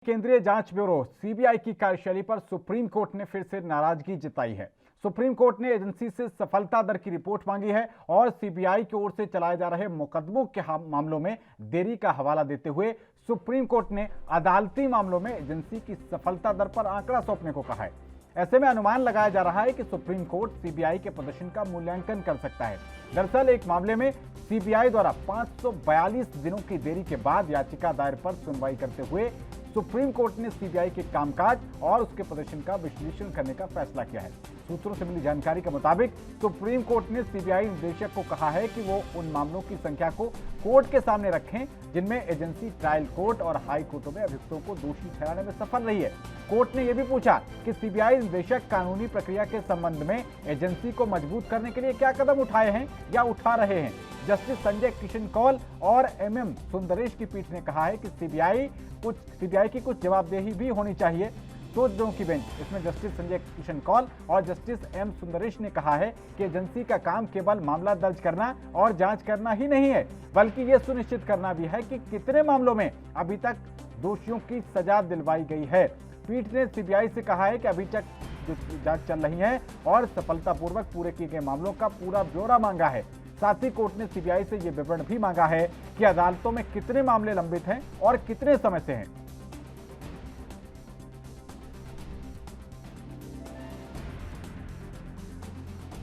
केंद्रीय जांच bureau CBI की कार्यशैली पर सुप्रीम कोर्ट ने फिर से नाराजगी जताई है। सुप्रीम कोर्ट ने एजेंसी से सफलता दर की रिपोर्ट मांगी है और सीबीआई की ओर से चलाए जा रहे मुकदमों के मामलों में देरी का हवाला देते हुए सुप्रीम कोर्ट ने अदालती मामलों में एजेंसी की सफलता दर पर आंकड़ा सौंपने को कहा है। ऐसे में अनुमान लगाया जा रहा है कि सुप्रीम कोर्ट सीबीआई के प्रदर्शन का मूल्यांकन कर सकता है। दरअसल एक मामले में सीबीआई द्वारा 542 दिनों की देरी के बाद याचिका दायर पर सुनवाई करते हुए सुप्रीम कोर्ट ने सीबीआई के कामकाज और उसके प्रदर्शन का विश्लेषण करने का फैसला किया है। सूत्रों से मिली जानकारी के मुताबिक सुप्रीम कोर्ट ने सीबीआई निदेशक को कहा है कि वो उन मामलों की संख्या को कोर्ट के सामने रखें जिनमें एजेंसी ट्रायल कोर्ट और हाई कोर्टों में अभियुक्तों को दोषी ठहराने में सफल रही है। कोर्ट ने यह भी पूछा कि सीबीआई निदेशक कानूनी प्रक्रिया के संबंध में एजेंसी को मजबूत करने के लिए क्या कदम उठाए हैं या उठा रहे हैं। जस्टिस संजय किशन कौल और एमएम सुंदरेश की पीठ ने कहा है कि सीबीआई की कुछ जवाबदेही भी होनी चाहिए। 2 जजों की बेंच, इसमें जस्टिस संजय किशन कौल और जस्टिस एम सुंदरेश ने कहा है कि एजेंसी का काम केवल मामला दर्ज करना और जांच करना ही नहीं है, बल्कि ये सुनिश्चित करना भी है कि कितने मामलों में अभी तक दोषियों की सजा दिलवाई गई है। पीठ ने सीबीआई से कहा है कि अभी तक जो जांच चल रही है और सफलतापूर्वक पूरे किए गए मामलों का पूरा ब्यौरा मांगा है। साथ ही कोर्ट ने सीबीआई से यह विवरण भी मांगा है कि अदालतों में कितने मामले लंबित हैं और कितने समय से हैं।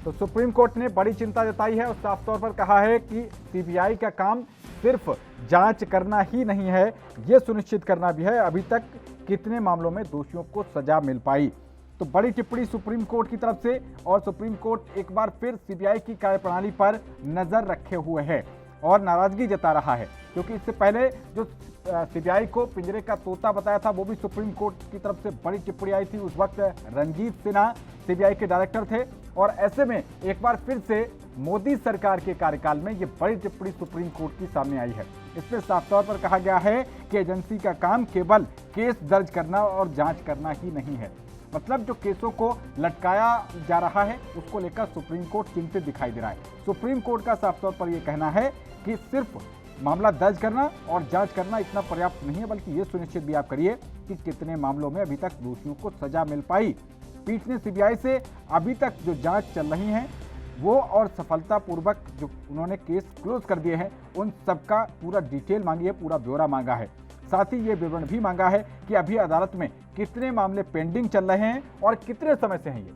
तो सुप्रीम कोर्ट ने बड़ी चिंता जताई है और साफ तौर पर कहा है कि सीबीआई का काम सिर्फ जांच करना ही नहीं है, यह सुनिश्चित करना भी है अभी तक कितने मामलों में दोषियों को सजा मिल पाई। तो बड़ी टिप्पणी सुप्रीम कोर्ट की तरफ से, और सुप्रीम कोर्ट एक बार फिर सीबीआई की कार्यप्रणाली पर नजर रखे हुए है और नाराजगी जता रहा है, क्योंकि इससे पहले जो सीबीआई को पिंजरे का तोता बताया था वो भी सुप्रीम कोर्ट की तरफ से बड़ी टिप्पणी आई थी। उस वक्त रंजीत सिन्हा सीबीआई के डायरेक्टर थे और ऐसे में एक बार फिर से मोदी सरकार के कार्यकाल में ये बड़ी टिप्पणी सुप्रीम कोर्ट की सामने आई है। इसमें साफ तौर पर कहा गया है कि एजेंसी का काम केवल केस दर्ज करना और जांच करना ही नहीं है। मतलब जो केसों को लटकाया जा रहा है उसको लेकर सुप्रीम कोर्ट चिंतित दिखाई दे रहा है। सुप्रीम कोर्ट का साफ तौर पर यह कहना है कि सिर्फ मामला दर्ज करना और जांच करना इतना पर्याप्त नहीं है, बल्कि ये सुनिश्चित भी आप करिए कि कितने मामलों में अभी तक दोषियों को सजा मिल पाई। पीठ ने सीबीआई से अभी तक जो जांच चल रही है वो और सफलतापूर्वक जो उन्होंने केस क्लोज कर दिए हैं उन सबका पूरा डिटेल मांगी है, पूरा ब्यौरा मांगा है। साथ ही ये विवरण भी मांगा है कि अभी अदालत में कितने मामले पेंडिंग चल रहे हैं और कितने समय से हैं ये।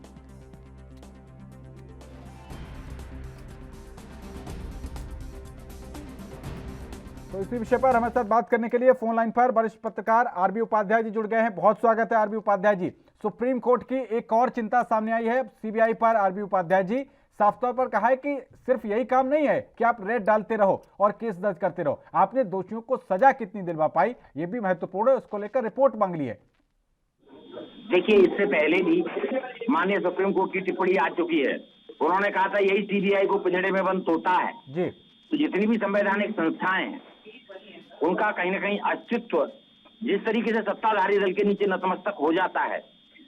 तो इसी विषय पर हमारे साथ बात करने के लिए फोन लाइन पर वरिष्ठ पत्रकार आरबी उपाध्याय जी जुड़ गए हैं। बहुत स्वागत है RB Upadhyay ji. Supreme court की एक और चिंता सामने आई है सीबीआई पर। आरबी उपाध्याय जी, साफ तौर पर कहा है कि सिर्फ यही काम नहीं है कि आप रेड डालते रहो और केस दर्ज करते रहो, आपने दोषियों को सजा कितनी दिलवा पाई ये भी महत्वपूर्ण है, उसको लेकर रिपोर्ट मांग ली है। देखिए, इससे पहले भी माननीय सुप्रीम कोर्ट की टिप्पणी आ चुकी है। उन्होंने कहा था यही सीबीआई को पिंजड़े में बंद तोता है जी। तो जितनी भी संवैधानिक संस्थाएं हैं उनका कहीं ना कहीं अस्तित्व जिस तरीके से सत्ताधारी दल के नीचे नतमस्तक हो जाता है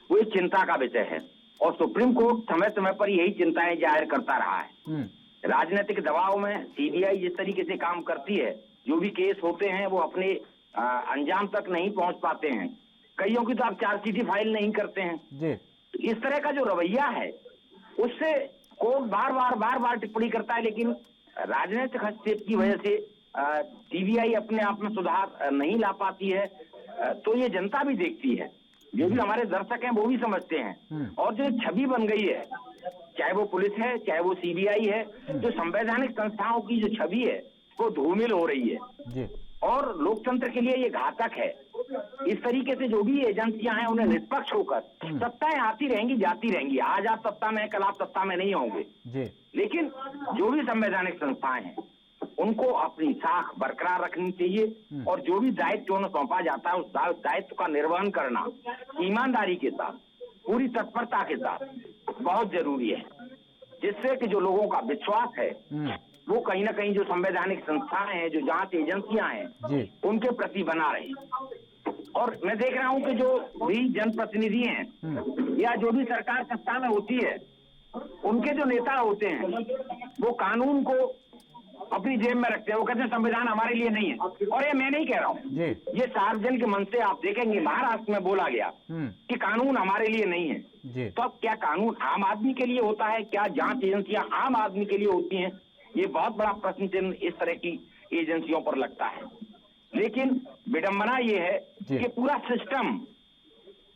वो एक चिंता का विषय है और सुप्रीम कोर्ट समय समय पर यही चिंताएं जाहिर करता रहा है। राजनीतिक दबाव में सीबीआई जिस तरीके से काम करती है, जो भी केस होते हैं वो अपने अंजाम तक नहीं पहुंच पाते हैं। कईयों की तो आप चार्जशीट फाइल नहीं करते हैं जी। तो इस तरह का जो रवैया है उससे कोर्ट बार बार टिप्पणी करता है, लेकिन राजनीतिक हस्तक्षेप की वजह से सीबीआई अपने आप में सुधार नहीं ला पाती है। तो ये जनता भी देखती है, जो भी हमारे दर्शक हैं वो भी समझते हैं। और जो छवि बन गई है, चाहे वो पुलिस है चाहे वो सीबीआई है, जो संवैधानिक संस्थाओं की जो छवि है वो धूमिल हो रही है जी। और लोकतंत्र के लिए ये घातक है। इस तरीके से जो भी एजेंसियां हैं उन्हें निष्पक्ष होकर सत्ताएं आती रहेंगी जाती रहेंगी। आज आप सत्ता में, कल आप सत्ता में नहीं होंगे जी। लेकिन जो भी संवैधानिक संस्थाएं हैं उनको अपनी साख बरकरार रखनी चाहिए और जो भी दायित्व उन्हें सौंपा जाता है उस दायित्व का निर्वहन करना ईमानदारी के साथ, पूरी तत्परता के साथ बहुत जरूरी है, जिससे कि जो लोगों का विश्वास है वो कहीं ना कहीं जो संवैधानिक संस्थाएं हैं, जो जांच एजेंसियां हैं उनके प्रति बना रहे। और मैं देख रहा हूं कि जो भी जनप्रतिनिधि हैं या जो भी सरकार सत्ता में होती है उनके जो नेता होते हैं वो कानून को अपनी जेब में रखते हैं। वो कहते हैं संविधान हमारे लिए नहीं है, और ये मैं नहीं कह रहा हूँ, ये सार्वजनिक मंच से आप देखेंगे महाराष्ट्र में बोला गया कि कानून हमारे लिए नहीं है। तो अब क्या कानून आम आदमी के लिए होता है? क्या जांच एजेंसियां आम आदमी के लिए होती हैं? ये बहुत बड़ा प्रश्न चिन्ह इस तरह की एजेंसियों पर लगता है। लेकिन विडंबना ये है कि पूरा सिस्टम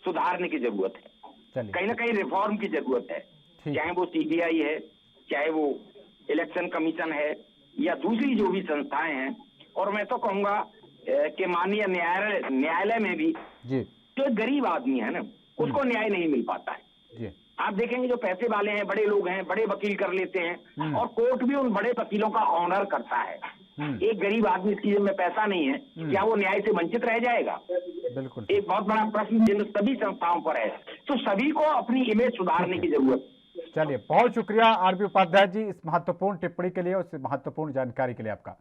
सुधारने की जरूरत है, कहीं ना कहीं रिफॉर्म की जरूरत है, चाहे वो सीबीआई है, चाहे वो इलेक्शन कमीशन है, या दूसरी जो भी संस्थाएं हैं। और मैं तो कहूंगा कि माननीय न्यायालय में भी जो गरीब आदमी है ना, उसको न्याय नहीं मिल पाता है। आप देखेंगे जो पैसे वाले हैं, बड़े लोग हैं, बड़े वकील कर लेते हैं, और कोर्ट भी उन बड़े वकीलों का ऑनर करता है। एक गरीब आदमी की जेब में पैसा नहीं है, क्या वो न्याय से वंचित रह जाएगा? बिल्कुल, एक बहुत बड़ा प्रश्न चिन्ह सभी संस्थाओं पर है। तो सभी को अपनी इमेज सुधारने की जरूरत है। चलिए, बहुत शुक्रिया आरबी उपाध्याय जी इस महत्वपूर्ण टिप्पणी के लिए और इस महत्वपूर्ण जानकारी के लिए आपका।